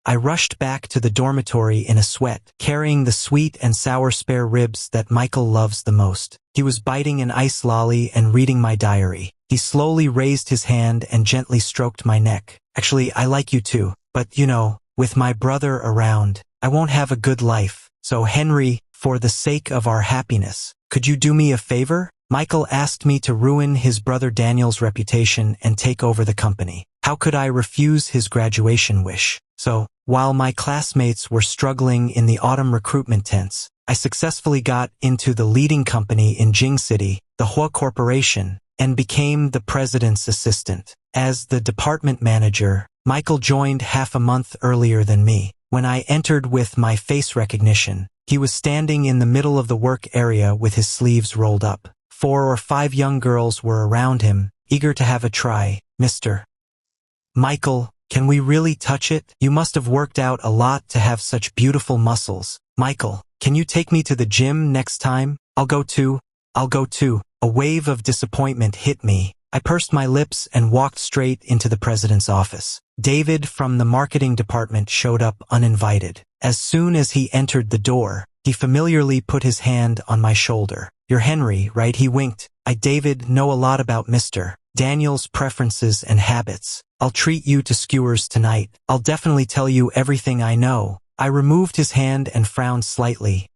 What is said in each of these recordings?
I rushed back to the dormitory in a sweat, carrying the sweet and sour spare ribs that Michael loves the most. He was biting an ice lolly and reading my diary. He slowly raised his hand and gently stroked my neck. Actually, I like you too, but you know, with my brother around, I won't have a good life. So Henry, for the sake of our happiness, could you do me a favor? Michael asked me to ruin his brother Daniel's reputation and take over the company. How could I refuse his graduation wish? So, while my classmates were struggling in the autumn recruitment tents, I successfully got into the leading company in Jing City, the Hua Corporation, and became the president's assistant. As the department manager, Michael joined half a month earlier than me. When I entered with my face recognition, he was standing in the middle of the work area with his sleeves rolled up. 4 or 5 young girls were around him, eager to have a try. Mr. Michael, can we really touch it? You must have worked out a lot to have such beautiful muscles. Michael, can you take me to the gym next time? I'll go too. A wave of disappointment hit me. I pursed my lips and walked straight into the president's office. David from the marketing department showed up uninvited. As soon as he entered the door, he familiarly put his hand on my shoulder. You're Henry, right? He winked. David, know a lot about Mr. Daniel's preferences and habits. I'll treat you to skewers tonight. I'll definitely tell you everything I know. I removed his hand and frowned slightly.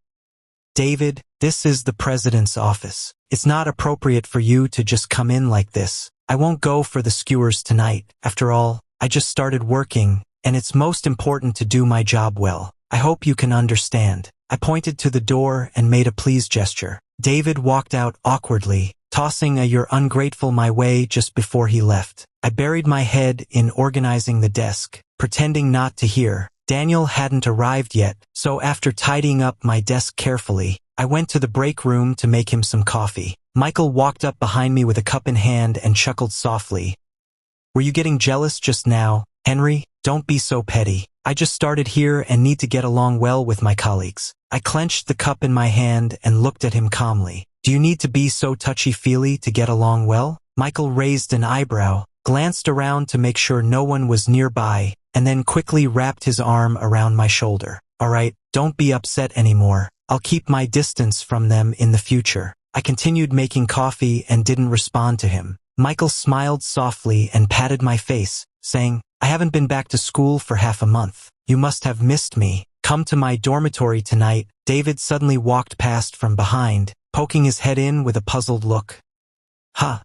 David, this is the president's office. It's not appropriate for you to just come in like this. I won't go for the skewers tonight. After all, I just started working, and it's most important to do my job well. I hope you can understand. I pointed to the door and made a please gesture. David walked out awkwardly, tossing a "you're ungrateful" my way just before he left. I buried my head in organizing the desk, pretending not to hear. Daniel hadn't arrived yet, so after tidying up my desk carefully, I went to the break room to make him some coffee. Michael walked up behind me with a cup in hand and chuckled softly. Were you getting jealous just now, Henry? Don't be so petty. I just started here and need to get along well with my colleagues. I clenched the cup in my hand and looked at him calmly. Do you need to be so touchy-feely to get along well? Michael raised an eyebrow, glanced around to make sure no one was nearby, and then quickly wrapped his arm around my shoulder. All right, don't be upset anymore. I'll keep my distance from them in the future. I continued making coffee and didn't respond to him. Michael smiled softly and patted my face, saying, I haven't been back to school for half a month. You must have missed me. Come to my dormitory tonight. David suddenly walked past from behind, poking his head in with a puzzled look. Huh.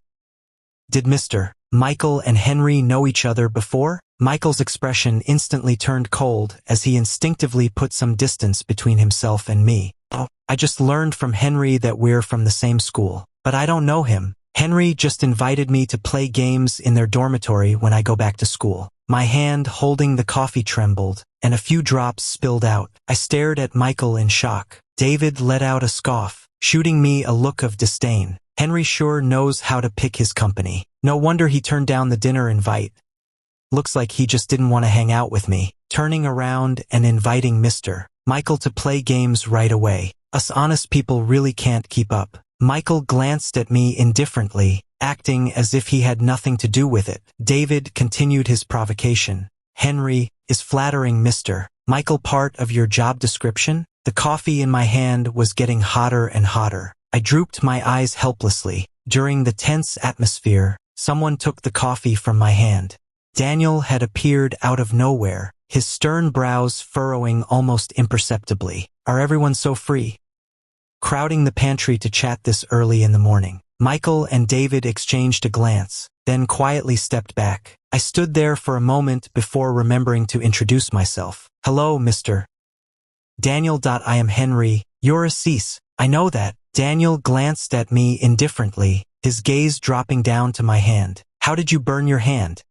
Did Mr. Michael and Henry know each other before? Michael's expression instantly turned cold as he instinctively put some distance between himself and me. Oh, I just learned from Henry that we're from the same school, but I don't know him. Henry just invited me to play games in their dormitory when I go back to school. My hand holding the coffee trembled, and a few drops spilled out. I stared at Michael in shock. David let out a scoff, shooting me a look of disdain. Henry sure knows how to pick his company. No wonder he turned down the dinner invite. Looks like he just didn't want to hang out with me. Turning around and inviting Mr. Michael to play games right away. Us honest people really can't keep up. Michael glanced at me indifferently, acting as if he had nothing to do with it. David continued his provocation. Henry, is flattering Mr. Michael part of your job description? The coffee in my hand was getting hotter and hotter. I drooped my eyes helplessly. During the tense atmosphere, someone took the coffee from my hand. Daniel had appeared out of nowhere, his stern brows furrowing almost imperceptibly. Are everyone so free? Crowding the pantry to chat this early in the morning. Michael and David exchanged a glance, then quietly stepped back. I stood there for a moment before remembering to introduce myself. Hello, Mr. Daniel. I am Henry. You're a cease. I know that. Daniel glanced at me indifferently, his gaze dropping down to my hand. How did you burn your hand?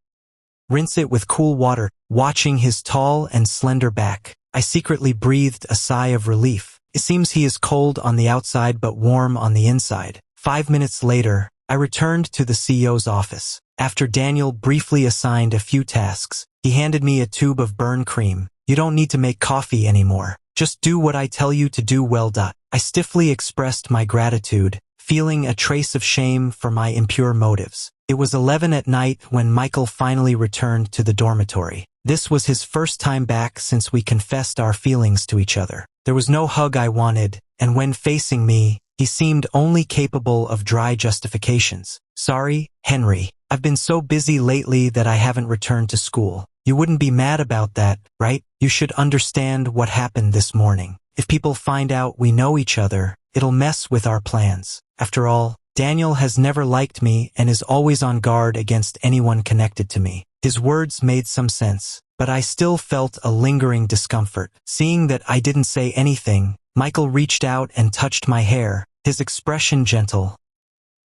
Rinse it with cool water. Watching his tall and slender back, I secretly breathed a sigh of relief. It seems he is cold on the outside but warm on the inside. 5 minutes later, I returned to the CEO's office. After Daniel briefly assigned a few tasks, he handed me a tube of burn cream. You don't need to make coffee anymore. Just do what I tell you to do well. I stiffly expressed my gratitude, feeling a trace of shame for my impure motives. It was 11 at night when Michael finally returned to the dormitory. This was his first time back since we confessed our feelings to each other. There was no hug I wanted, and when facing me, he seemed only capable of dry justifications. Sorry, Henry. I've been so busy lately that I haven't returned to school. You wouldn't be mad about that, right? You should understand what happened this morning. If people find out we know each other, it'll mess with our plans. After all, Daniel has never liked me and is always on guard against anyone connected to me. His words made some sense, but I still felt a lingering discomfort. Seeing that I didn't say anything, Michael reached out and touched my hair, his expression gentle.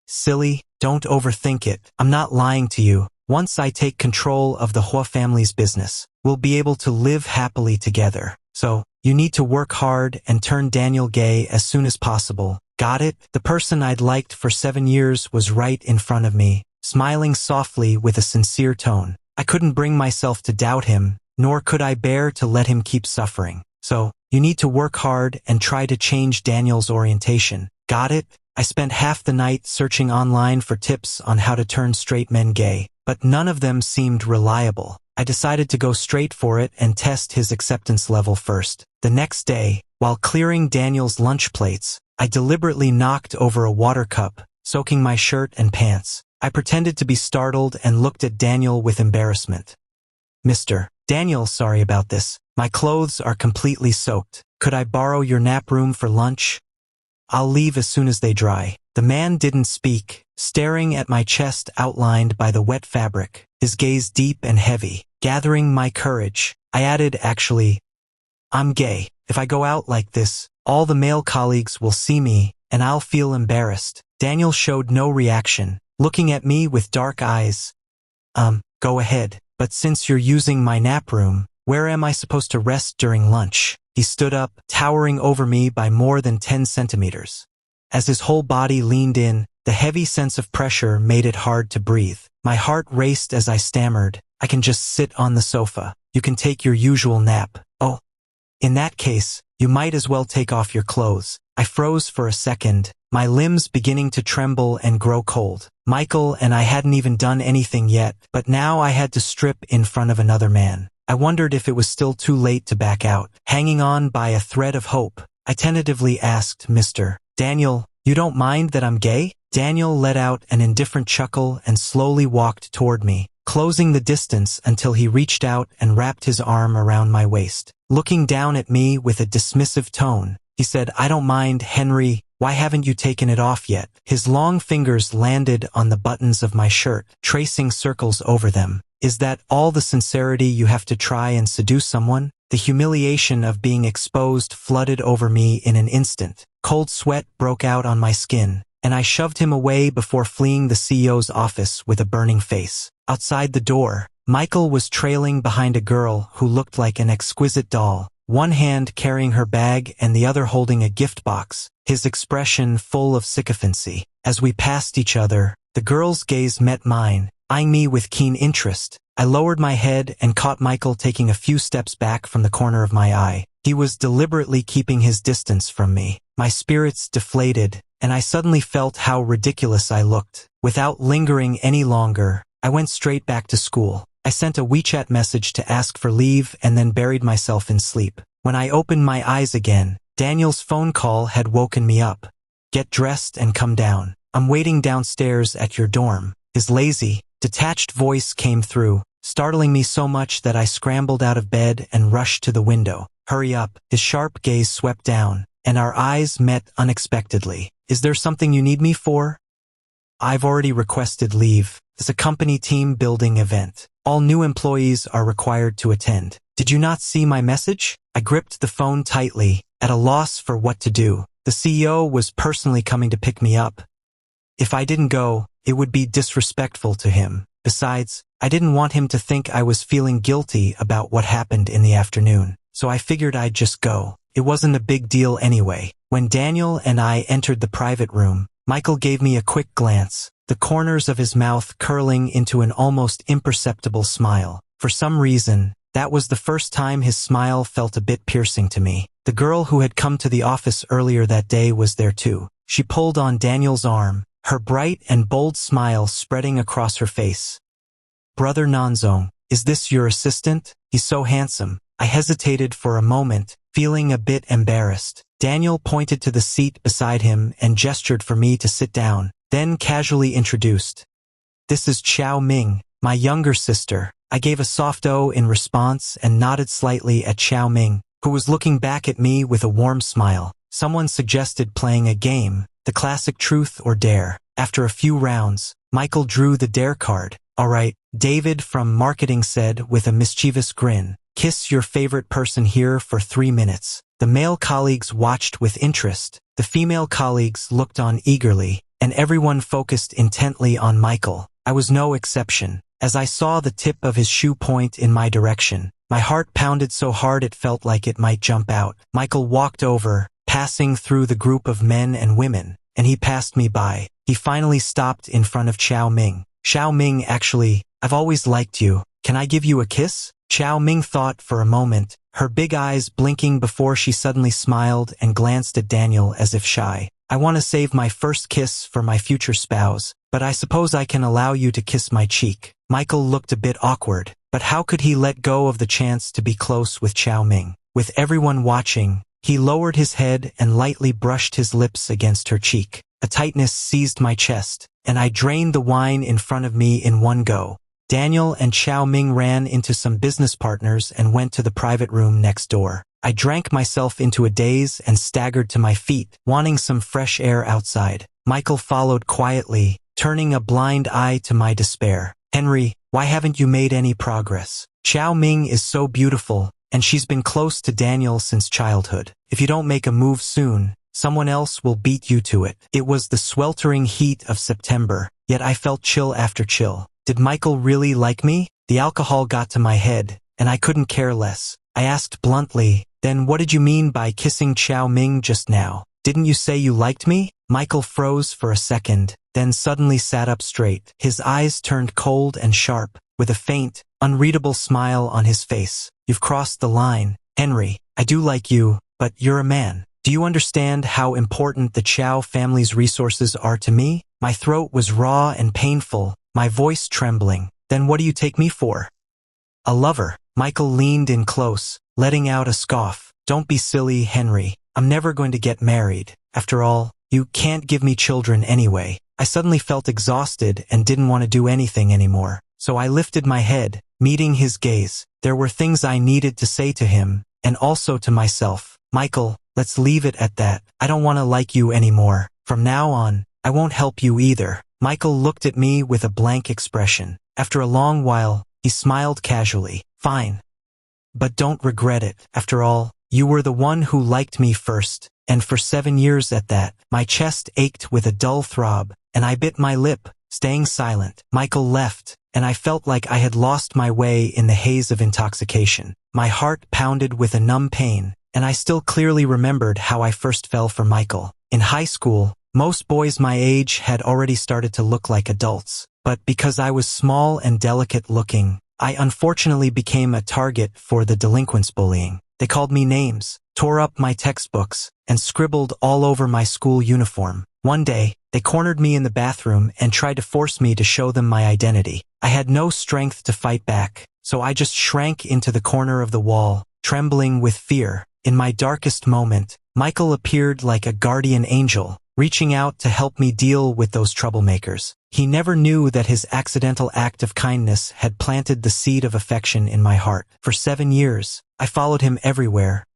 Silly, don't overthink it. I'm not lying to you. Once I take control of the Hua family's business, we'll be able to live happily together. So, you need to work hard and turn Daniel gay as soon as possible. Got it? The person I'd liked for 7 years was right in front of me, smiling softly with a sincere tone. I couldn't bring myself to doubt him, nor could I bear to let him keep suffering. So, you need to work hard and try to change Daniel's orientation. Got it? I spent half the night searching online for tips on how to turn straight men gay, but none of them seemed reliable. I decided to go straight for it and test his acceptance level first. The next day, while clearing Daniel's lunch plates, I deliberately knocked over a water cup, soaking my shirt and pants. I pretended to be startled and looked at Daniel with embarrassment. Mr. Daniel, sorry about this. My clothes are completely soaked. Could I borrow your nap room for lunch? I'll leave as soon as they dry. The man didn't speak, staring at my chest outlined by the wet fabric, his gaze deep and heavy. Gathering my courage, I added, actually, I'm gay. If I go out like this, all the male colleagues will see me, and I'll feel embarrassed. Daniel showed no reaction, looking at me with dark eyes. Go ahead, but since you're using my nap room, where am I supposed to rest during lunch? He stood up, towering over me by more than 10 centimeters. As his whole body leaned in, the heavy sense of pressure made it hard to breathe. My heart raced as I stammered, I can just sit on the sofa. You can take your usual nap. Oh, in that case, you might as well take off your clothes. I froze for a second, my limbs beginning to tremble and grow cold. Michael and I hadn't even done anything yet, but now I had to strip in front of another man. I wondered if it was still too late to back out. Hanging on by a thread of hope, I tentatively asked, Mr. Daniel, you don't mind that I'm gay? Daniel let out an indifferent chuckle and slowly walked toward me, closing the distance until he reached out and wrapped his arm around my waist. Looking down at me with a dismissive tone, he said, I don't mind, Henry. Why haven't you taken it off yet? His long fingers landed on the buttons of my shirt, tracing circles over them. Is that all the sincerity you have to try and seduce someone? The humiliation of being exposed flooded over me in an instant. Cold sweat broke out on my skin, and I shoved him away before fleeing the CEO's office with a burning face. Outside the door, Michael was trailing behind a girl who looked like an exquisite doll, one hand carrying her bag and the other holding a gift box, his expression full of sycophancy. As we passed each other, the girl's gaze met mine, eyeing me with keen interest. I lowered my head and caught Michael taking a few steps back from the corner of my eye. He was deliberately keeping his distance from me. My spirits deflated, and I suddenly felt how ridiculous I looked. Without lingering any longer, I went straight back to school. I sent a WeChat message to ask for leave and then buried myself in sleep. When I opened my eyes again, Daniel's phone call had woken me up. Get dressed and come down. I'm waiting downstairs at your dorm. His lazy, detached voice came through, startling me so much that I scrambled out of bed and rushed to the window. Hurry up. His sharp gaze swept down, and our eyes met unexpectedly. Is there something you need me for? I've already requested leave. It's a company team building event. All new employees are required to attend. Did you not see my message? I gripped the phone tightly, at a loss for what to do. The CEO was personally coming to pick me up. If I didn't go, it would be disrespectful to him. Besides, I didn't want him to think I was feeling guilty about what happened in the afternoon, so I figured I'd just go. It wasn't a big deal anyway. When Daniel and I entered the private room, Michael gave me a quick glance, the corners of his mouth curling into an almost imperceptible smile. For some reason, that was the first time his smile felt a bit piercing to me. The girl who had come to the office earlier that day was there too. She pulled on Daniel's arm, her bright and bold smile spreading across her face. Brother Nanzong, is this your assistant? He's so handsome. I hesitated for a moment, feeling a bit embarrassed. Daniel pointed to the seat beside him and gestured for me to sit down, then casually introduced. This is Xiao Ming, my younger sister. I gave a soft O in response and nodded slightly at Xiao Ming, who was looking back at me with a warm smile. Someone suggested playing a game, the classic truth or dare. After a few rounds, Michael drew the dare card. All right, David from marketing said with a mischievous grin. Kiss your favorite person here for 3 minutes. The male colleagues watched with interest. The female colleagues looked on eagerly, and everyone focused intently on Michael. I was no exception. As I saw the tip of his shoe point in my direction, my heart pounded so hard it felt like it might jump out. Michael walked over, passing through the group of men and women, and he passed me by. He finally stopped in front of Xiao Ming. Xiao Ming, actually, I've always liked you. Can I give you a kiss? Xiao Ming thought for a moment, her big eyes blinking before she suddenly smiled and glanced at Daniel as if shy. I want to save my first kiss for my future spouse, but I suppose I can allow you to kiss my cheek. Michael looked a bit awkward, but how could he let go of the chance to be close with Xiao Ming? With everyone watching, he lowered his head and lightly brushed his lips against her cheek. A tightness seized my chest, and I drained the wine in front of me in one go. Daniel and Xiao Ming ran into some business partners and went to the private room next door. I drank myself into a daze and staggered to my feet, wanting some fresh air outside. Michael followed quietly, turning a blind eye to my despair. Henry, why haven't you made any progress? Xiao Ming is so beautiful, and she's been close to Daniel since childhood. If you don't make a move soon, someone else will beat you to it. It was the sweltering heat of September, yet I felt chill after chill. Did Michael really like me? The alcohol got to my head, and I couldn't care less. I asked bluntly, then what did you mean by kissing Xiao Ming just now? Didn't you say you liked me? Michael froze for a second, then suddenly sat up straight. His eyes turned cold and sharp, with a faint, unreadable smile on his face. You've crossed the line. Henry, I do like you, but you're a man. Do you understand how important the Xiao family's resources are to me? My throat was raw and painful, my voice trembling. Then what do you take me for? A lover. Michael leaned in close, letting out a scoff. Don't be silly, Henry. I'm never going to get married. After all, you can't give me children anyway. I suddenly felt exhausted and didn't want to do anything anymore. So I lifted my head, meeting his gaze. There were things I needed to say to him, and also to myself. Michael, let's leave it at that. I don't want to like you anymore. From now on, I won't help you either. Michael looked at me with a blank expression. After a long while, he smiled casually. Fine. But don't regret it. After all, you were the one who liked me first, and for 7 years at that. My chest ached with a dull throb, and I bit my lip, staying silent. Michael left, and I felt like I had lost my way in the haze of intoxication. My heart pounded with a numb pain, and I still clearly remembered how I first fell for Michael. In high school, most boys my age had already started to look like adults, but because I was small and delicate looking, I unfortunately became a target for the delinquents' bullying. They called me names, tore up my textbooks, and scribbled all over my school uniform. One day, they cornered me in the bathroom and tried to force me to show them my identity. I had no strength to fight back, so I just shrank into the corner of the wall, trembling with fear. In my darkest moment, Michael appeared like a guardian angel, reaching out to help me deal with those troublemakers. He never knew that his accidental act of kindness had planted the seed of affection in my heart. For 7 years, I followed him everywhere.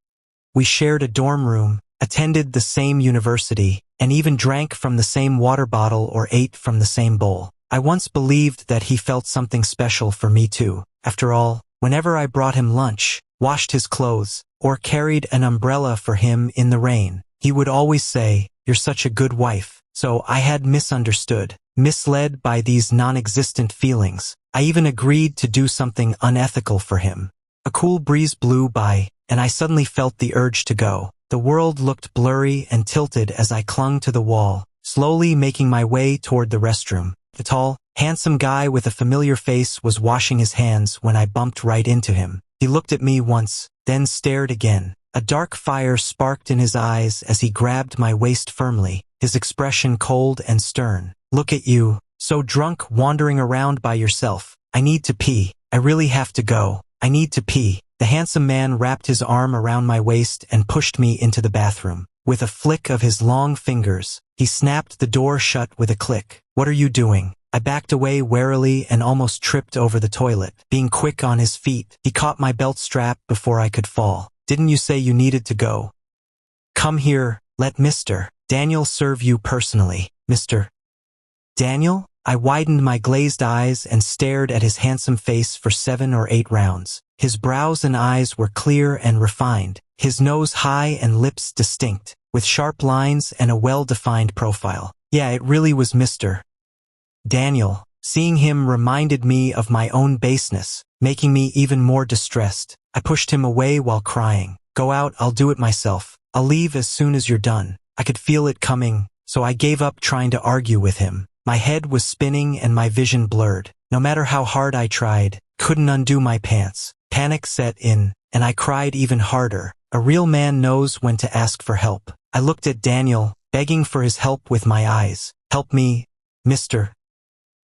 We shared a dorm room, attended the same university, and even drank from the same water bottle or ate from the same bowl. I once believed that he felt something special for me too. After all, whenever I brought him lunch, washed his clothes, or carried an umbrella for him in the rain, he would always say, "You're such a good wife." So I had misunderstood, misled by these non-existent feelings. I even agreed to do something unethical for him. A cool breeze blew by, and I suddenly felt the urge to go. The world looked blurry and tilted as I clung to the wall, slowly making my way toward the restroom. The tall, handsome guy with a familiar face was washing his hands when I bumped right into him. He looked at me once, then stared again. A dark fire sparked in his eyes as he grabbed my waist firmly, his expression cold and stern. "Look at you, so drunk wandering around by yourself. I need to pee. I really have to go." I need to pee. The handsome man wrapped his arm around my waist and pushed me into the bathroom. With a flick of his long fingers, he snapped the door shut with a click. What are you doing? I backed away warily and almost tripped over the toilet. Being quick on his feet, he caught my belt strap before I could fall. Didn't you say you needed to go? Come here, let Mr. Daniel serve you personally. Mr. Daniel? I widened my glazed eyes and stared at his handsome face for 7 or 8 rounds. His brows and eyes were clear and refined, his nose high and lips distinct, with sharp lines and a well-defined profile. Yeah, it really was Mr. Daniel. Seeing him reminded me of my own baseness, making me even more distressed. I pushed him away while crying. Go out, I'll do it myself. I'll leave as soon as you're done. I could feel it coming, so I gave up trying to argue with him. My head was spinning and my vision blurred. No matter how hard I tried, couldn't undo my pants. Panic set in, and I cried even harder. A real man knows when to ask for help. I looked at Daniel, begging for his help with my eyes. Help me, Mr.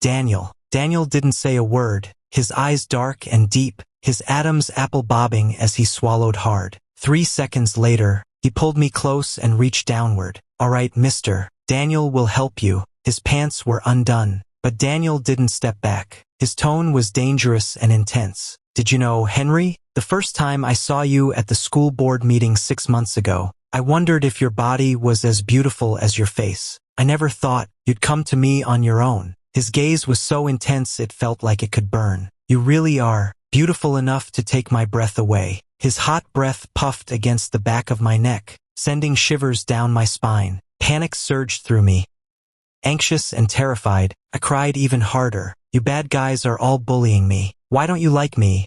Daniel. Daniel didn't say a word, his eyes dark and deep, his Adam's apple bobbing as he swallowed hard. 3 seconds later, he pulled me close and reached downward. All right, Mr. Daniel will help you. His pants were undone, but Daniel didn't step back. His tone was dangerous and intense. Did you know, Henry? The first time I saw you at the school board meeting 6 months ago, I wondered if your body was as beautiful as your face. I never thought you'd come to me on your own. His gaze was so intense it felt like it could burn. You really are beautiful enough to take my breath away. His hot breath puffed against the back of my neck, sending shivers down my spine. Panic surged through me. Anxious and terrified, I cried even harder. You bad guys are all bullying me. Why don't you like me?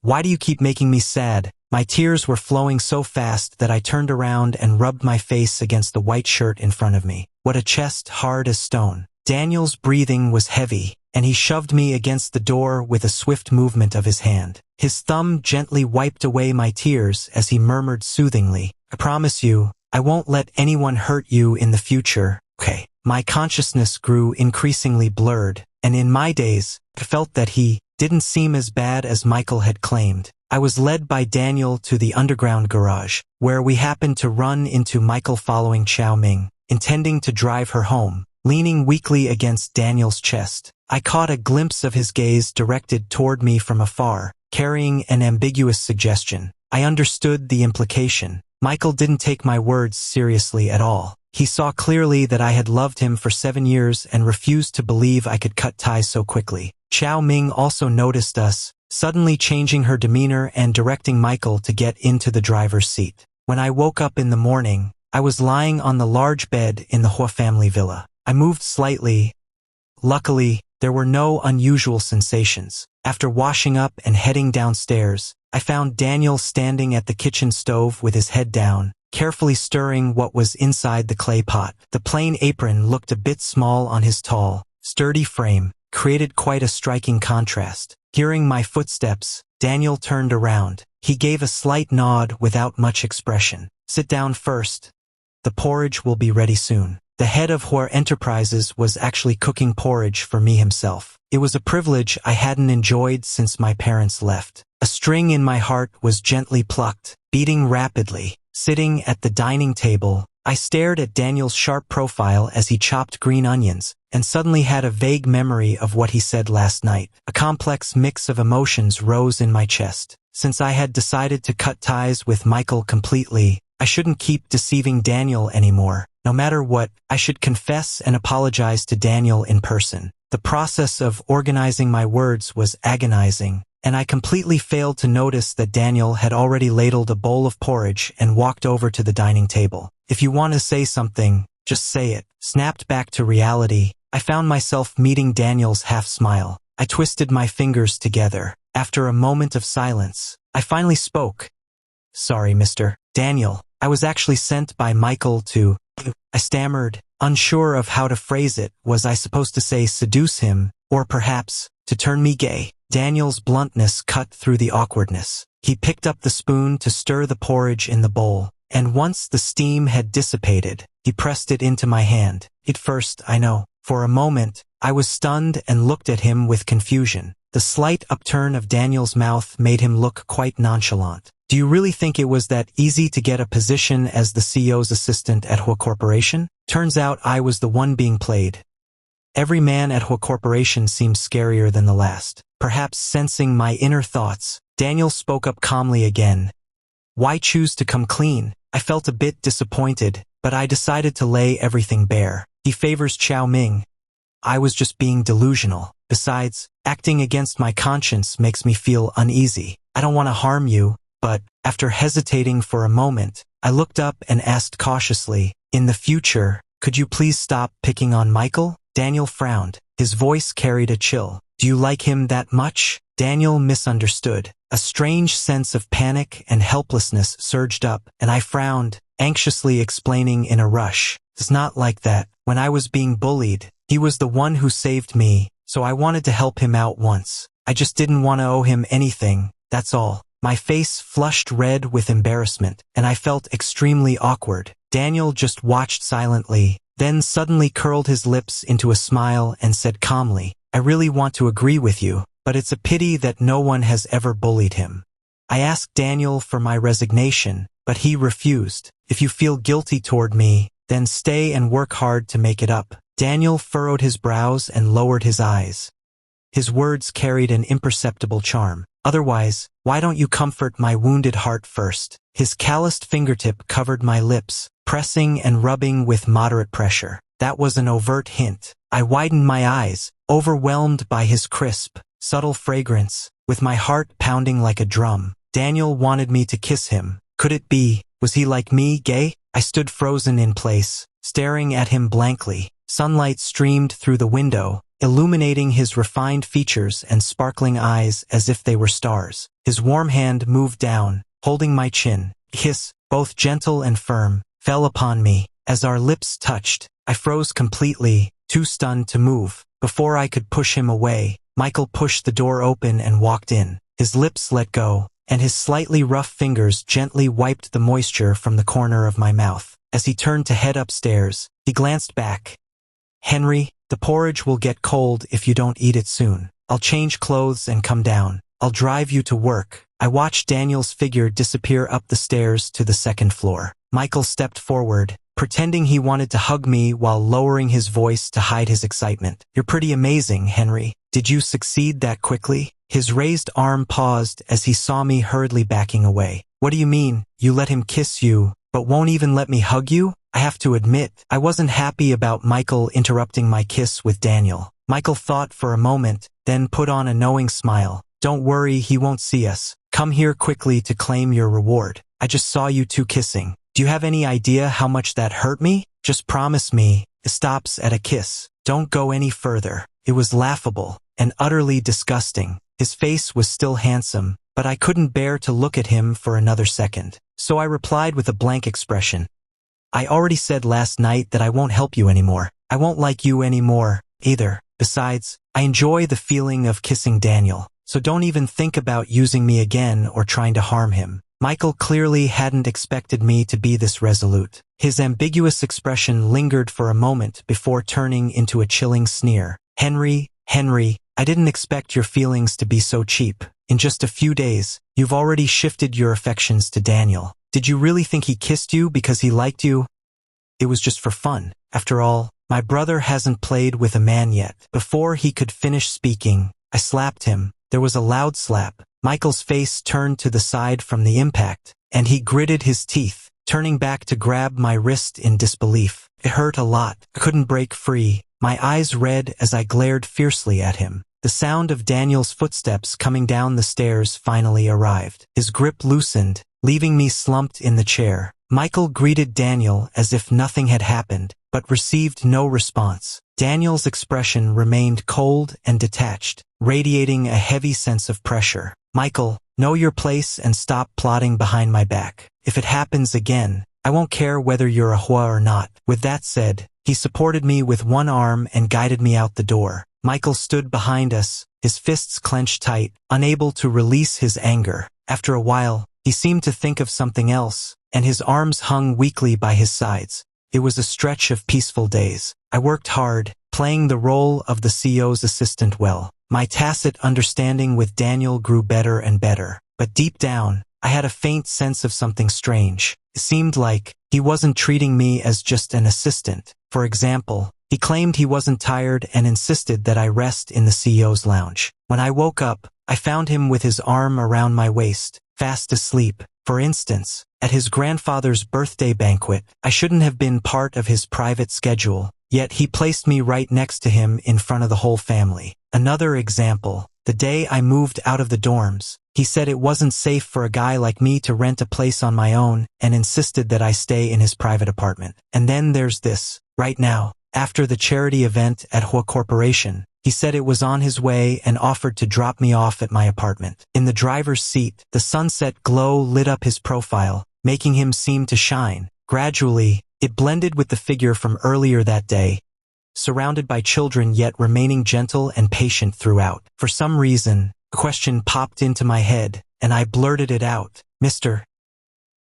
Why do you keep making me sad? My tears were flowing so fast that I turned around and rubbed my face against the white shirt in front of me. What a chest, hard as stone. Daniel's breathing was heavy, and he shoved me against the door with a swift movement of his hand. His thumb gently wiped away my tears as he murmured soothingly, I promise you, I won't let anyone hurt you in the future. Okay. My consciousness grew increasingly blurred, and in my days, I felt that he didn't seem as bad as Michael had claimed. I was led by Daniel to the underground garage, where we happened to run into Michael following Xiao Ming, intending to drive her home. Leaning weakly against Daniel's chest, I caught a glimpse of his gaze directed toward me from afar, carrying an ambiguous suggestion. I understood the implication. Michael didn't take my words seriously at all. He saw clearly that I had loved him for 7 years and refused to believe I could cut ties so quickly. Xiao Ming also noticed us, suddenly changing her demeanor and directing Michael to get into the driver's seat. When I woke up in the morning, I was lying on the large bed in the Hua family villa. I moved slightly. Luckily, there were no unusual sensations. After washing up and heading downstairs, I found Daniel standing at the kitchen stove with his head down, carefully stirring what was inside the clay pot. The plain apron looked a bit small on his tall, sturdy frame, created quite a striking contrast. Hearing my footsteps, Daniel turned around. He gave a slight nod without much expression. Sit down first. The porridge will be ready soon. The head of Hua Enterprises was actually cooking porridge for me himself. It was a privilege I hadn't enjoyed since my parents left. A string in my heart was gently plucked, beating rapidly. Sitting at the dining table, I stared at Daniel's sharp profile as he chopped green onions, and suddenly had a vague memory of what he said last night. A complex mix of emotions rose in my chest. Since I had decided to cut ties with Michael completely, I shouldn't keep deceiving Daniel anymore. No matter what, I should confess and apologize to Daniel in person. The process of organizing my words was agonizing, and I completely failed to notice that Daniel had already ladled a bowl of porridge and walked over to the dining table. If you want to say something, just say it. Snapped back to reality, I found myself meeting Daniel's half-smile. I twisted my fingers together. After a moment of silence, I finally spoke. Sorry, Mr. Daniel. I was actually sent by Michael to... I stammered, unsure of how to phrase it. Was I supposed to say seduce him, or perhaps, to turn me gay? Daniel's bluntness cut through the awkwardness. He picked up the spoon to stir the porridge in the bowl, and once the steam had dissipated, he pressed it into my hand. At first, I know, for a moment, I was stunned and looked at him with confusion. The slight upturn of Daniel's mouth made him look quite nonchalant. Do you really think it was that easy to get a position as the CEO's assistant at Hua Corporation? Turns out I was the one being played. Every man at Hua Corporation seemed scarier than the last. Perhaps sensing my inner thoughts, Daniel spoke up calmly again. Why choose to come clean? I felt a bit disappointed, but I decided to lay everything bare. He favors Chow Ming. I was just being delusional. Besides, acting against my conscience makes me feel uneasy. I don't want to harm you, but, after hesitating for a moment, I looked up and asked cautiously, in the future, could you please stop picking on Michael? Daniel frowned. His voice carried a chill. Do you like him that much? Daniel misunderstood. A strange sense of panic and helplessness surged up, and I frowned, anxiously explaining in a rush. It's not like that. When I was being bullied, he was the one who saved me, so I wanted to help him out once. I just didn't want to owe him anything, that's all. My face flushed red with embarrassment, and I felt extremely awkward. Daniel just watched silently, then suddenly curled his lips into a smile and said calmly, I really want to agree with you, but it's a pity that no one has ever bullied him. I asked Daniel for my resignation, but he refused. If you feel guilty toward me, then stay and work hard to make it up. Daniel furrowed his brows and lowered his eyes. His words carried an imperceptible charm. Otherwise, why don't you comfort my wounded heart first? His calloused fingertip covered my lips, pressing and rubbing with moderate pressure. That was an overt hint. I widened my eyes, overwhelmed by his crisp, subtle fragrance. With my heart pounding like a drum, Daniel wanted me to kiss him. Could it be? Was he like me, gay? I stood frozen in place, staring at him blankly. Sunlight streamed through the window, illuminating his refined features and sparkling eyes as if they were stars. His warm hand moved down, holding my chin. A kiss, both gentle and firm, fell upon me. As our lips touched, I froze completely, too stunned to move. Before I could push him away, Michael pushed the door open and walked in. His lips let go, and his slightly rough fingers gently wiped the moisture from the corner of my mouth. As he turned to head upstairs, he glanced back. Henry, the porridge will get cold if you don't eat it soon. I'll change clothes and come down. I'll drive you to work. I watched Daniel's figure disappear up the stairs to the second floor. Michael stepped forward, pretending he wanted to hug me while lowering his voice to hide his excitement. You're pretty amazing, Henry. Did you succeed that quickly? His raised arm paused as he saw me hurriedly backing away. What do you mean, you let him kiss you, but won't even let me hug you? I have to admit, I wasn't happy about Michael interrupting my kiss with Daniel. Michael thought for a moment, then put on a knowing smile. Don't worry, he won't see us. Come here quickly to claim your reward. I just saw you two kissing. Do you have any idea how much that hurt me? Just promise me, it stops at a kiss. Don't go any further. It was laughable and utterly disgusting. His face was still handsome, but I couldn't bear to look at him for another second. So I replied with a blank expression. I already said last night that I won't help you anymore. I won't like you anymore, either. Besides, I enjoy the feeling of kissing Daniel, so don't even think about using me again or trying to harm him. Michael clearly hadn't expected me to be this resolute. His ambiguous expression lingered for a moment before turning into a chilling sneer. Henry, I didn't expect your feelings to be so cheap. In just a few days, you've already shifted your affections to Daniel. Did you really think he kissed you because he liked you? It was just for fun. After all, my brother hasn't played with a man yet. Before he could finish speaking, I slapped him. There was a loud slap. Michael's face turned to the side from the impact, and he gritted his teeth, turning back to grab my wrist in disbelief. It hurt a lot. I couldn't break free, my eyes red as I glared fiercely at him. The sound of Daniel's footsteps coming down the stairs finally arrived. His grip loosened, leaving me slumped in the chair. Michael greeted Daniel as if nothing had happened, but received no response. Daniel's expression remained cold and detached, radiating a heavy sense of pressure. Michael, know your place and stop plotting behind my back. If it happens again, I won't care whether you're a Hua or not. With that said, he supported me with one arm and guided me out the door. Michael stood behind us, his fists clenched tight, unable to release his anger. After a while, he seemed to think of something else, and his arms hung weakly by his sides. It was a stretch of peaceful days. I worked hard, playing the role of the CEO's assistant well. My tacit understanding with Daniel grew better and better. But deep down, I had a faint sense of something strange. It seemed like he wasn't treating me as just an assistant. For example, he claimed he wasn't tired and insisted that I rest in the CEO's lounge. When I woke up, I found him with his arm around my waist, fast asleep. For instance, at his grandfather's birthday banquet, I shouldn't have been part of his private schedule, yet he placed me right next to him in front of the whole family. Another example, the day I moved out of the dorms, he said it wasn't safe for a guy like me to rent a place on my own and insisted that I stay in his private apartment. And then there's this. Right now, after the charity event at Hua Corporation, he said it was on his way and offered to drop me off at my apartment. In the driver's seat, the sunset glow lit up his profile, making him seem to shine. Gradually, it blended with the figure from earlier that day, surrounded by children yet remaining gentle and patient throughout. For some reason, a question popped into my head, and I blurted it out. Mr.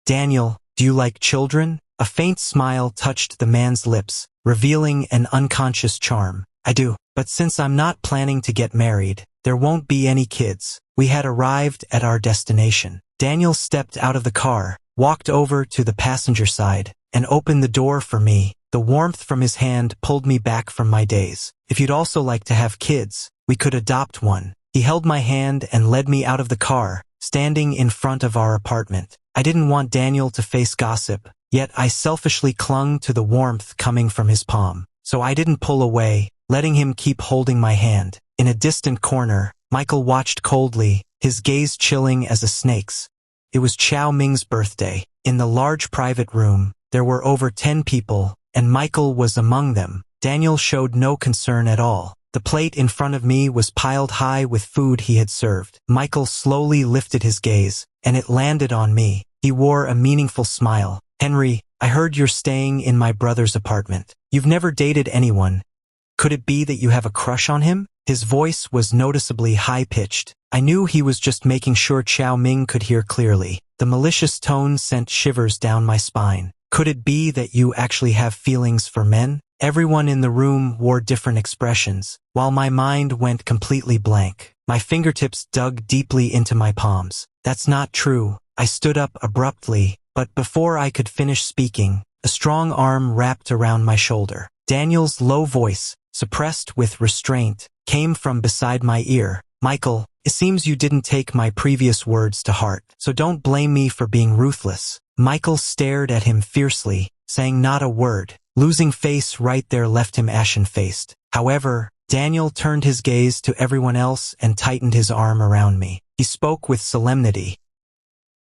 Daniel, do you like children? A faint smile touched the man's lips, revealing an unconscious charm. I do. But since I'm not planning to get married, there won't be any kids. We had arrived at our destination. Daniel stepped out of the car, walked over to the passenger side, and opened the door for me. The warmth from his hand pulled me back from my daze. If you'd also like to have kids, we could adopt one. He held my hand and led me out of the car, standing in front of our apartment. I didn't want Daniel to face gossip, yet I selfishly clung to the warmth coming from his palm. So I didn't pull away, letting him keep holding my hand. In a distant corner, Michael watched coldly, his gaze chilling as a snake's. It was Chow Ming's birthday. In the large private room, there were over 10 people, and Michael was among them. Daniel showed no concern at all. The plate in front of me was piled high with food he had served. Michael slowly lifted his gaze, and it landed on me. He wore a meaningful smile. Henry, I heard you're staying in my brother's apartment. You've never dated anyone. Could it be that you have a crush on him? His voice was noticeably high-pitched. I knew he was just making sure Chow Ming could hear clearly. The malicious tone sent shivers down my spine. Could it be that you actually have feelings for men? Everyone in the room wore different expressions, while my mind went completely blank. My fingertips dug deeply into my palms. That's not true. I stood up abruptly, but before I could finish speaking, a strong arm wrapped around my shoulder. Daniel's low voice, suppressed with restraint, came from beside my ear. Michael, it seems you didn't take my previous words to heart, so don't blame me for being ruthless. Michael stared at him fiercely, saying not a word. Losing face right there left him ashen-faced. However, Daniel turned his gaze to everyone else and tightened his arm around me. He spoke with solemnity.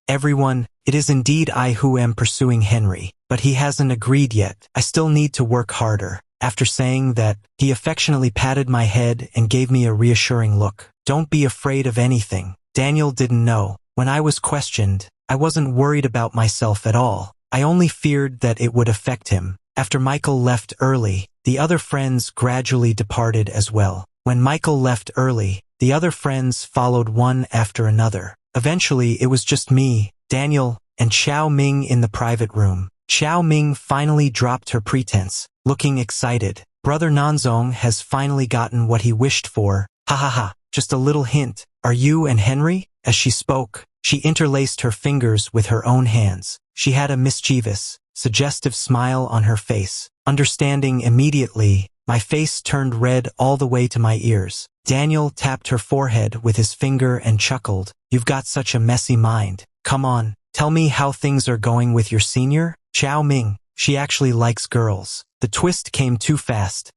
Everyone, it is indeed I who am pursuing Henry, but he hasn't agreed yet. I still need to work harder. After saying that, he affectionately patted my head and gave me a reassuring look. Don't be afraid of anything. Daniel didn't know. When I was questioned, I wasn't worried about myself at all. I only feared that it would affect him. After Michael left early, the other friends gradually departed as well. When Michael left early, the other friends followed one after another. Eventually, it was just me, Daniel, and Chow Ming in the private room. Chow Ming finally dropped her pretense, looking excited. Brother Nanzong has finally gotten what he wished for. Ha ha ha. Just a little hint. Are you and Henry? As she spoke, she interlaced her fingers with her own hands. She had a mischievous, suggestive smile on her face. Understanding immediately, my face turned red all the way to my ears. Daniel tapped her forehead with his finger and chuckled. You've got such a messy mind. Come on, tell me how things are going with your senior? Chow Ming, she actually likes girls. The twist came too fast.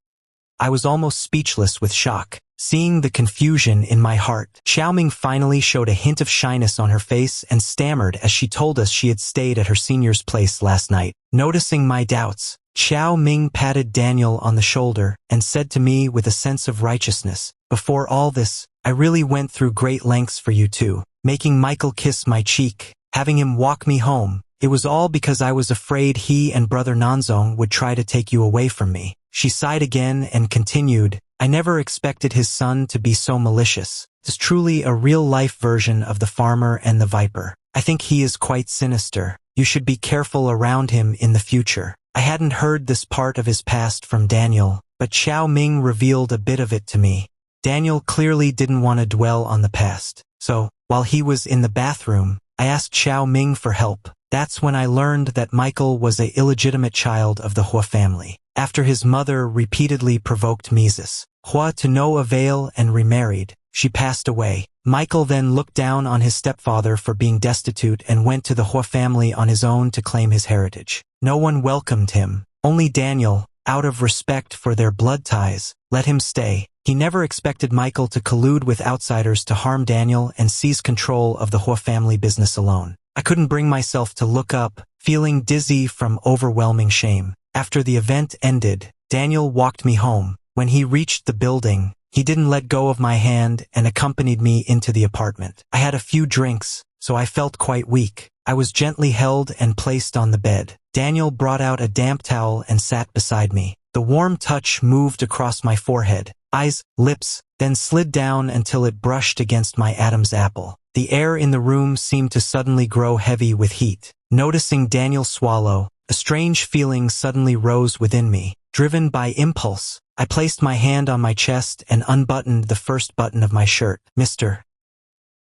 I was almost speechless with shock. Seeing the confusion in my heart, Chow Ming finally showed a hint of shyness on her face and stammered as she told us she had stayed at her senior's place last night. Noticing my doubts, Chow Ming patted Daniel on the shoulder and said to me with a sense of righteousness, before all this, I really went through great lengths for you too, making Michael kiss my cheek, having him walk me home. It was all because I was afraid he and Brother Nanzong would try to take you away from me. She sighed again and continued, I never expected his son to be so malicious. It's truly a real-life version of the farmer and the viper. I think he is quite sinister. You should be careful around him in the future. I hadn't heard this part of his past from Daniel, but Chow Ming revealed a bit of it to me. Daniel clearly didn't want to dwell on the past. So, while he was in the bathroom, I asked Xiao Ming for help. That's when I learned that Michael was an illegitimate child of the Hua family. After his mother repeatedly provoked Mrs. Hua to no avail and remarried, she passed away. Michael then looked down on his stepfather for being destitute and went to the Hua family on his own to claim his heritage. No one welcomed him. Only Daniel, out of respect for their blood ties, let him stay. He never expected Michael to collude with outsiders to harm Daniel and seize control of the Hua family business alone. I couldn't bring myself to look up, feeling dizzy from overwhelming shame. After the event ended, Daniel walked me home. When he reached the building, he didn't let go of my hand and accompanied me into the apartment. I had a few drinks, so I felt quite weak. I was gently held and placed on the bed. Daniel brought out a damp towel and sat beside me. The warm touch moved across my forehead, eyes, lips, then slid down until it brushed against my Adam's apple. The air in the room seemed to suddenly grow heavy with heat. Noticing Daniel swallow, a strange feeling suddenly rose within me. Driven by impulse, I placed my hand on my chest and unbuttoned the first button of my shirt. Mr.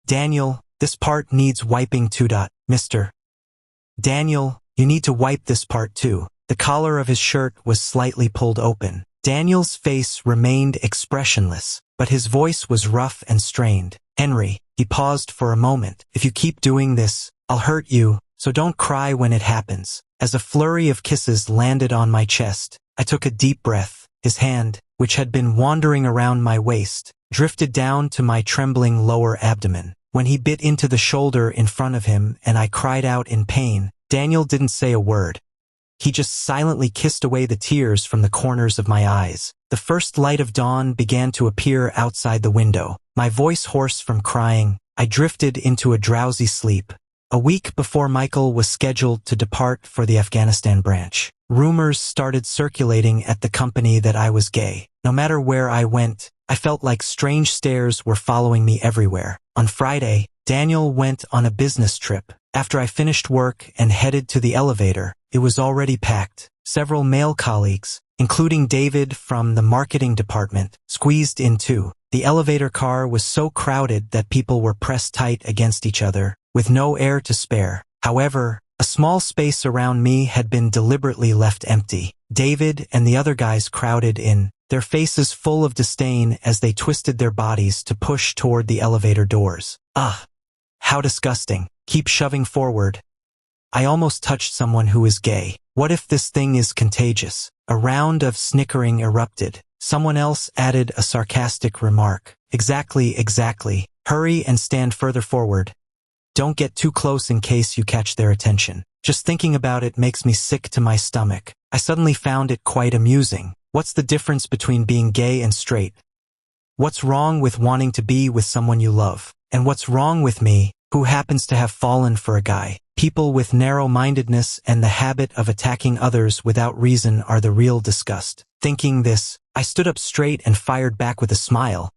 Daniel, this part needs wiping too. Mr. Daniel, you need to wipe this part too. The collar of his shirt was slightly pulled open. Daniel's face remained expressionless, but his voice was rough and strained. Henry, he paused for a moment. If you keep doing this, I'll hurt you, so don't cry when it happens. As a flurry of kisses landed on my chest, I took a deep breath. His hand, which had been wandering around my waist, drifted down to my trembling lower abdomen. When he bit into the shoulder in front of him and I cried out in pain, Daniel didn't say a word. He just silently kissed away the tears from the corners of my eyes. The first light of dawn began to appear outside the window. My voice hoarse from crying, I drifted into a drowsy sleep. A week before Michael was scheduled to depart for the Afghanistan branch, rumors started circulating at the company that I was gay. No matter where I went, I felt like strange stares were following me everywhere. On Friday, Daniel went on a business trip. After I finished work and headed to the elevator, it was already packed. Several male colleagues, including David from the marketing department, squeezed in too. The elevator car was so crowded that people were pressed tight against each other, with no air to spare. However, a small space around me had been deliberately left empty. David and the other guys crowded in, their faces full of disdain as they twisted their bodies to push toward the elevator doors. Ugh! How disgusting. Keep shoving forward. I almost touched someone who is gay. What if this thing is contagious? A round of snickering erupted. Someone else added a sarcastic remark. Exactly. Hurry and stand further forward. Don't get too close in case you catch their attention. Just thinking about it makes me sick to my stomach. I suddenly found it quite amusing. What's the difference between being gay and straight? What's wrong with wanting to be with someone you love? And what's wrong with me, who happens to have fallen for a guy? People with narrow-mindedness and the habit of attacking others without reason are the real disgust. Thinking this, I stood up straight and fired back with a smile.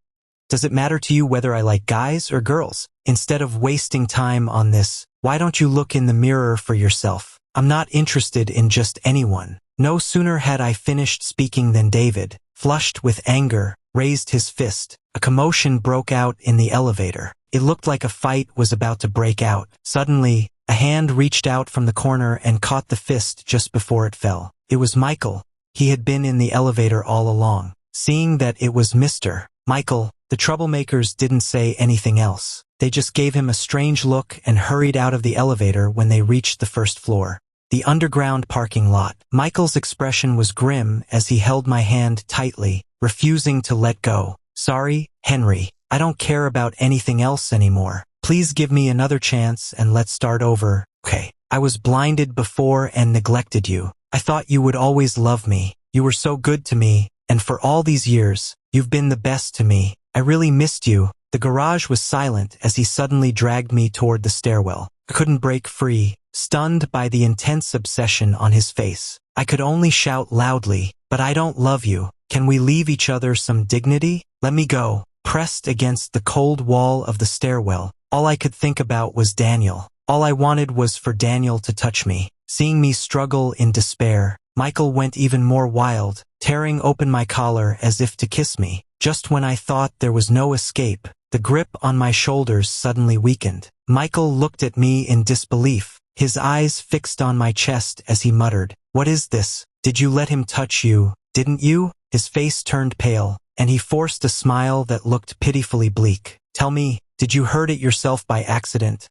Does it matter to you whether I like guys or girls? Instead of wasting time on this, why don't you look in the mirror for yourself? I'm not interested in just anyone. No sooner had I finished speaking than David, flushed with anger, raised his fist. A commotion broke out in the elevator. It looked like a fight was about to break out. Suddenly, a hand reached out from the corner and caught the fist just before it fell. It was Michael. He had been in the elevator all along. Seeing that it was Mr. Michael, the troublemakers didn't say anything else. They just gave him a strange look and hurried out of the elevator when they reached the first floor. The underground parking lot. Michael's expression was grim as he held my hand tightly, refusing to let go. Sorry, Henry. I don't care about anything else anymore. Please give me another chance and let's start over. Okay. I was blinded before and neglected you. I thought you would always love me. You were so good to me, and for all these years, you've been the best to me. I really missed you. The garage was silent as he suddenly dragged me toward the stairwell. I couldn't break free, stunned by the intense obsession on his face. I could only shout loudly, but I don't love you. Can we leave each other some dignity? Let me go. Pressed against the cold wall of the stairwell, all I could think about was Daniel. All I wanted was for Daniel to touch me. Seeing me struggle in despair, Michael went even more wild, tearing open my collar as if to kiss me. Just when I thought there was no escape, the grip on my shoulders suddenly weakened. Michael looked at me in disbelief, his eyes fixed on my chest as he muttered, "What is this? Did you let him touch you, didn't you?" His face turned pale, and he forced a smile that looked pitifully bleak. "Tell me, did you hurt it yourself by accident?"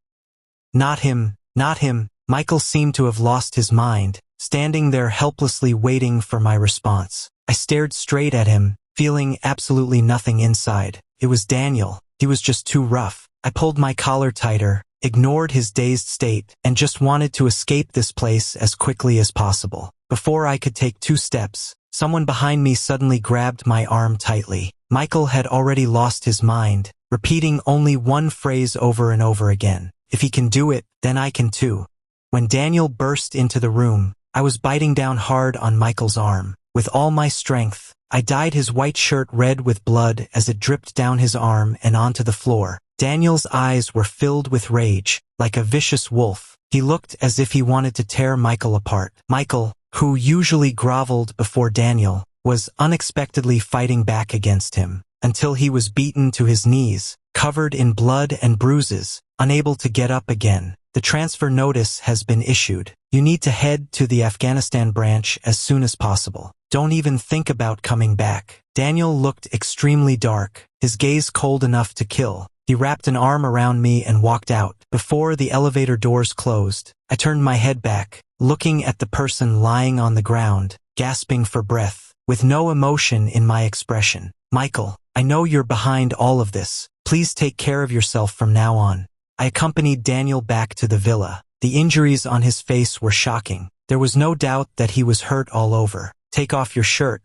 Not him, not him." Michael seemed to have lost his mind, standing there helplessly waiting for my response. I stared straight at him, feeling absolutely nothing inside. It was Daniel. He was just too rough. I pulled my collar tighter, ignored his dazed state, and just wanted to escape this place as quickly as possible. Before I could take 2 steps, someone behind me suddenly grabbed my arm tightly. Michael had already lost his mind, repeating only one phrase over and over again. "If he can do it, then I can too." When Daniel burst into the room, I was biting down hard on Michael's arm. With all my strength, I dyed his white shirt red with blood as it dripped down his arm and onto the floor. Daniel's eyes were filled with rage, like a vicious wolf. He looked as if he wanted to tear Michael apart. Michael, who usually groveled before Daniel, was unexpectedly fighting back against him, until he was beaten to his knees, covered in blood and bruises, unable to get up again. "The transfer notice has been issued. You need to head to the Afghanistan branch as soon as possible. Don't even think about coming back." Daniel looked extremely dark, his gaze cold enough to kill. He wrapped an arm around me and walked out. Before the elevator doors closed, I turned my head back, looking at the person lying on the ground, gasping for breath, with no emotion in my expression. "Michael, I know you're behind all of this. Please take care of yourself from now on." I accompanied Daniel back to the villa. The injuries on his face were shocking. There was no doubt that he was hurt all over. "Take off your shirt.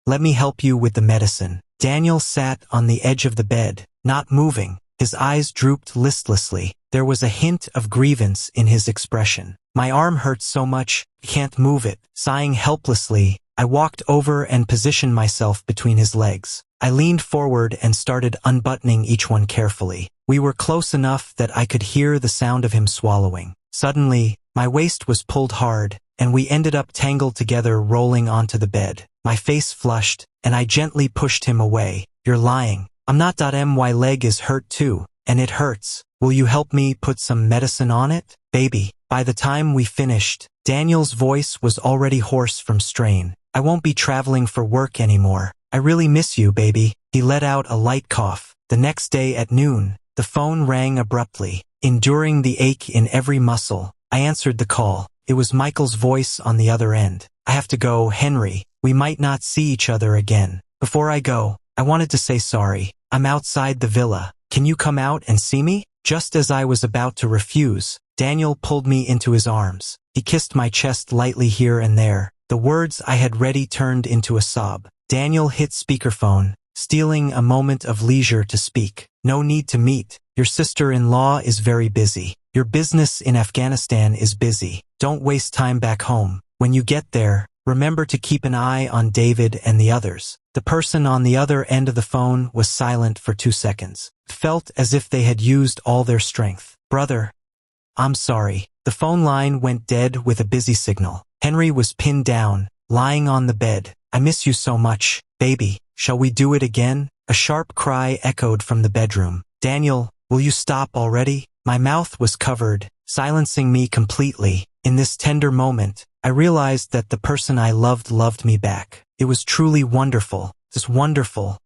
Let me help you with the medicine." Daniel sat on the edge of the bed, not moving. His eyes drooped listlessly. There was a hint of grievance in his expression. "My arm hurts so much, I can't move it." Sighing helplessly, I walked over and positioned myself between his legs. I leaned forward and started unbuttoning each one carefully. We were close enough that I could hear the sound of him swallowing. Suddenly, my waist was pulled hard, and we ended up tangled together rolling onto the bed. My face flushed, and I gently pushed him away. "You're lying. I'm not. My leg is hurt too, and it hurts. Will you help me put some medicine on it, baby?" By the time we finished, Daniel's voice was already hoarse from strain. "I won't be traveling for work anymore. I really miss you, baby." He let out a light cough. The next day at noon, the phone rang abruptly. Enduring the ache in every muscle, I answered the call. It was Michael's voice on the other end. "I have to go, Henry. We might not see each other again. Before I go, I wanted to say sorry. I'm outside the villa. Can you come out and see me?" Just as I was about to refuse, Daniel pulled me into his arms. He kissed my chest lightly here and there. The words I had ready turned into a sob. Daniel hit speakerphone, stealing a moment of leisure to speak. "No need to meet. Your sister-in-law is very busy. Your business in Afghanistan is busy. Don't waste time back home. When you get there, remember to keep an eye on David and the others." The person on the other end of the phone was silent for 2 seconds. It felt as if they had used all their strength. "Brother, I'm sorry." The phone line went dead with a busy signal. Henry was pinned down, lying on the bed. "I miss you so much, baby. Shall we do it again?" A sharp cry echoed from the bedroom. "Daniel, will you stop already?" My mouth was covered, silencing me completely. In this tender moment, I realized that the person I loved me back. It was truly wonderful. This wonderful.